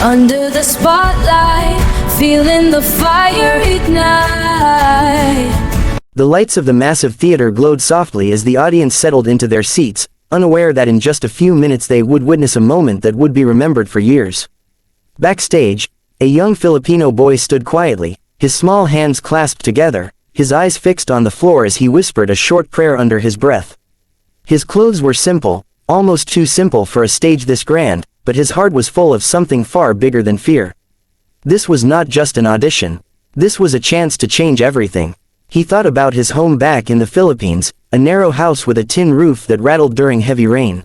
Under the spotlight, feeling the fire ignite. The lights of the massive theater glowed softly as the audience settled into their seats, unaware that in just a few minutes they would witness a moment that would be remembered for years. Backstage, a young Filipino boy stood quietly, his small hands clasped together, his eyes fixed on the floor as he whispered a short prayer under his breath. His clothes were simple, almost too simple for a stage this grand, but his heart was full of something far bigger than fear. This was not just an audition. This was a chance to change everything. He thought about his home back in the Philippines, a narrow house with a tin roof that rattled during heavy rain.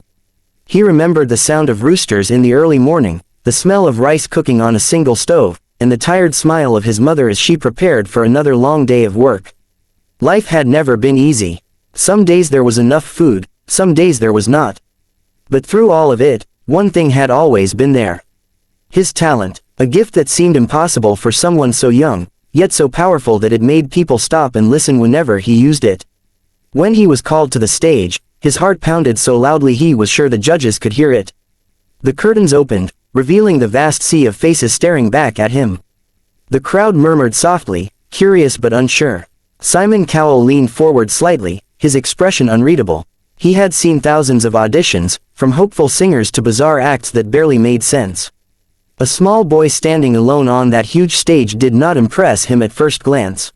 He remembered the sound of roosters in the early morning, the smell of rice cooking on a single stove, and the tired smile of his mother as she prepared for another long day of work. Life had never been easy. Some days there was enough food, some days there was not. But through all of it, one thing had always been there. His talent, a gift that seemed impossible for someone so young, yet so powerful that it made people stop and listen whenever he used it. When he was called to the stage, his heart pounded so loudly he was sure the judges could hear it. The curtains opened, revealing the vast sea of faces staring back at him. The crowd murmured softly, curious but unsure. Simon Cowell leaned forward slightly, his expression unreadable. He had seen thousands of auditions, from hopeful singers to bizarre acts that barely made sense. A small boy standing alone on that huge stage did not impress him at first glance.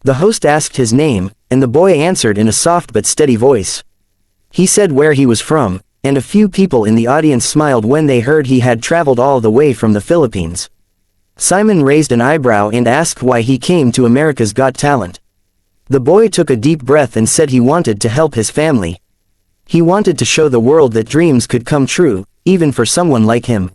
The host asked his name, and the boy answered in a soft but steady voice. He said where he was from, and a few people in the audience smiled when they heard he had traveled all the way from the Philippines. Simon raised an eyebrow and asked why he came to America's Got Talent. The boy took a deep breath and said he wanted to help his family. He wanted to show the world that dreams could come true, even for someone like him.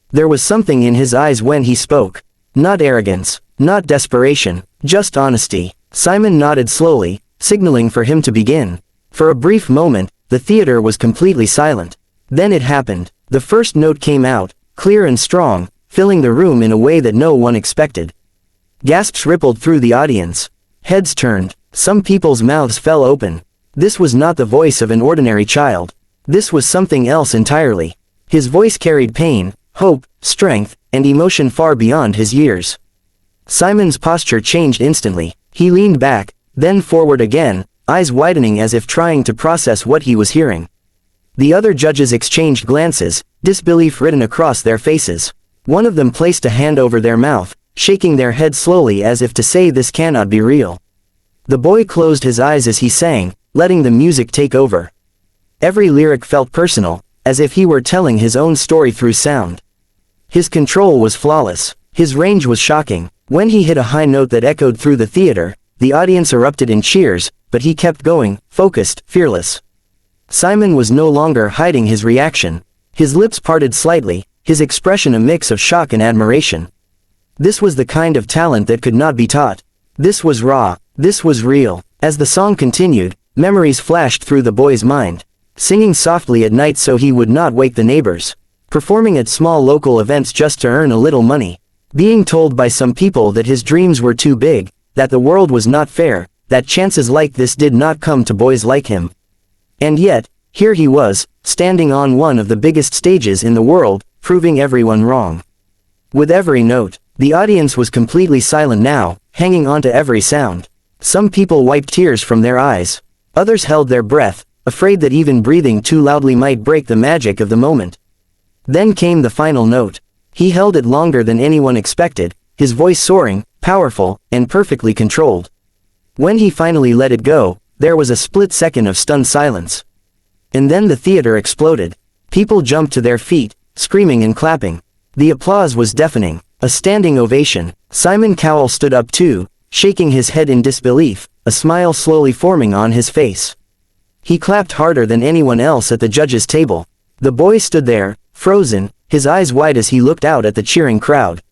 There was something in his eyes when he spoke. Not arrogance, not desperation, just honesty. Simon nodded slowly, signaling for him to begin. For a brief moment, the theater was completely silent. Then it happened. The first note came out, clear and strong, filling the room in a way that no one expected. Gasps rippled through the audience. Heads turned. Some people's mouths fell open. This was not the voice of an ordinary child. This was something else entirely. His voice carried pain, hope, strength, and emotion far beyond his years. Simon's posture changed instantly. He leaned back, then forward again, eyes widening as if trying to process what he was hearing. The other judges exchanged glances, disbelief written across their faces. One of them placed a hand over their mouth, shaking their head slowly as if to say this cannot be real. The boy closed his eyes as he sang, letting the music take over. Every lyric felt personal, as if he were telling his own story through sound. His control was flawless. His range was shocking. When he hit a high note that echoed through the theater, the audience erupted in cheers, but he kept going, focused, fearless. Simon was no longer hiding his reaction. His lips parted slightly, his expression a mix of shock and admiration. This was the kind of talent that could not be taught. This was raw. This was real. As the song continued, memories flashed through the boy's mind. Singing softly at night so he would not wake the neighbors. Performing at small local events just to earn a little money. Being told by some people that his dreams were too big, that the world was not fair, that chances like this did not come to boys like him. And yet, here he was, standing on one of the biggest stages in the world, proving everyone wrong. With every note, the audience was completely silent now, hanging on to every sound. Some people wiped tears from their eyes. Others held their breath, afraid that even breathing too loudly might break the magic of the moment. Then came the final note. He held it longer than anyone expected, his voice soaring, powerful, and perfectly controlled. When he finally let it go, there was a split second of stunned silence. And then the theater exploded. People jumped to their feet, screaming and clapping. The applause was deafening. A standing ovation. Simon Cowell stood up too, shaking his head in disbelief, a smile slowly forming on his face. He clapped harder than anyone else at the judges' table. The boy stood there, frozen, his eyes wide as he looked out at the cheering crowd.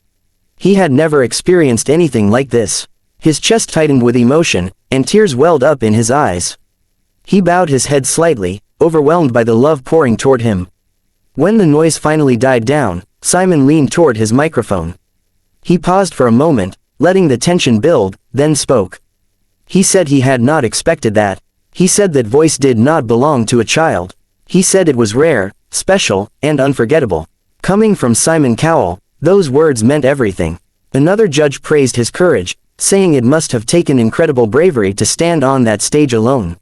He had never experienced anything like this. His chest tightened with emotion, and tears welled up in his eyes. He bowed his head slightly, overwhelmed by the love pouring toward him. When the noise finally died down, Simon leaned toward his microphone. He paused for a moment, letting the tension build, then spoke. He said he had not expected that. He said that voice did not belong to a child. He said it was rare, special, and unforgettable. Coming from Simon Cowell, Those words meant everything. Another judge praised his courage, saying it must have taken incredible bravery to stand on that stage alone.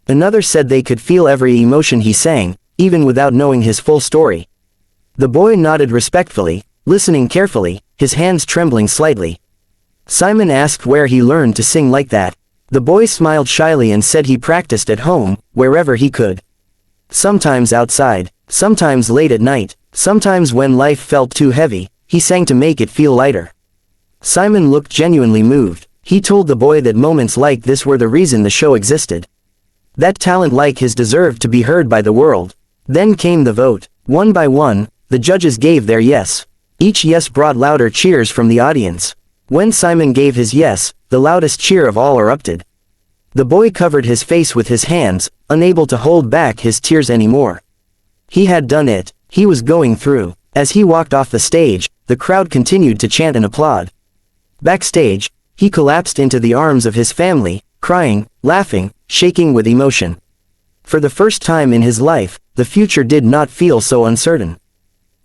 Another said they could feel every emotion he sang, even without knowing his full story. The boy nodded respectfully, listening carefully, his hands trembling slightly. Simon asked where he learned to sing like that. The boy smiled shyly and said he practiced at home, wherever he could. Sometimes outside, sometimes late at night, sometimes when life felt too heavy, he sang to make it feel lighter. Simon looked genuinely moved. He told the boy that moments like this were the reason the show existed. That talent like his deserved to be heard by the world. Then came the vote. One by one, the judges gave their yes. Each yes brought louder cheers from the audience. When Simon gave his yes, the loudest cheer of all erupted. The boy covered his face with his hands, unable to hold back his tears anymore. He had done it. He was going through. As he walked off the stage, the crowd continued to chant and applaud. Backstage, he collapsed into the arms of his family, crying, laughing, shaking with emotion. For the first time in his life, the future did not feel so uncertain.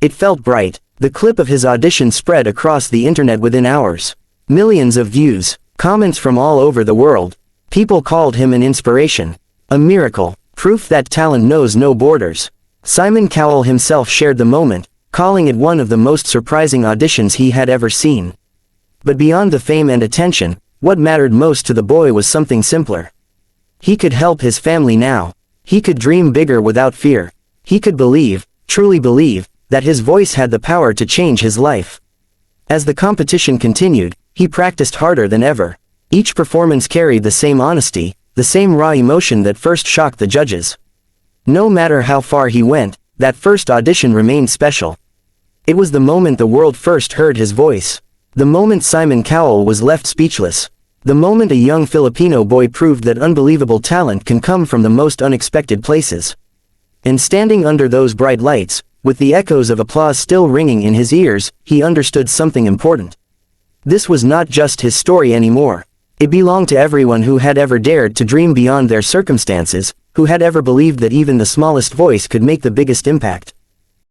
It felt bright. The clip of his audition spread across the internet within hours. Millions of views, comments from all over the world. People called him an inspiration. A miracle, proof that talent knows no borders. Simon Cowell himself shared the moment, calling it one of the most surprising auditions he had ever seen. But beyond the fame and attention, what mattered most to the boy was something simpler. He could help his family now. He could dream bigger without fear. He could believe, truly believe, that his voice had the power to change his life. As the competition continued, he practiced harder than ever. Each performance carried the same honesty, the same raw emotion that first shocked the judges. No matter how far he went, that first audition remained special. It was the moment the world first heard his voice. The moment Simon Cowell was left speechless. The moment a young Filipino boy proved that unbelievable talent can come from the most unexpected places. And standing under those bright lights, with the echoes of applause still ringing in his ears, he understood something important. This was not just his story anymore. It belonged to everyone who had ever dared to dream beyond their circumstances, who had ever believed that even the smallest voice could make the biggest impact.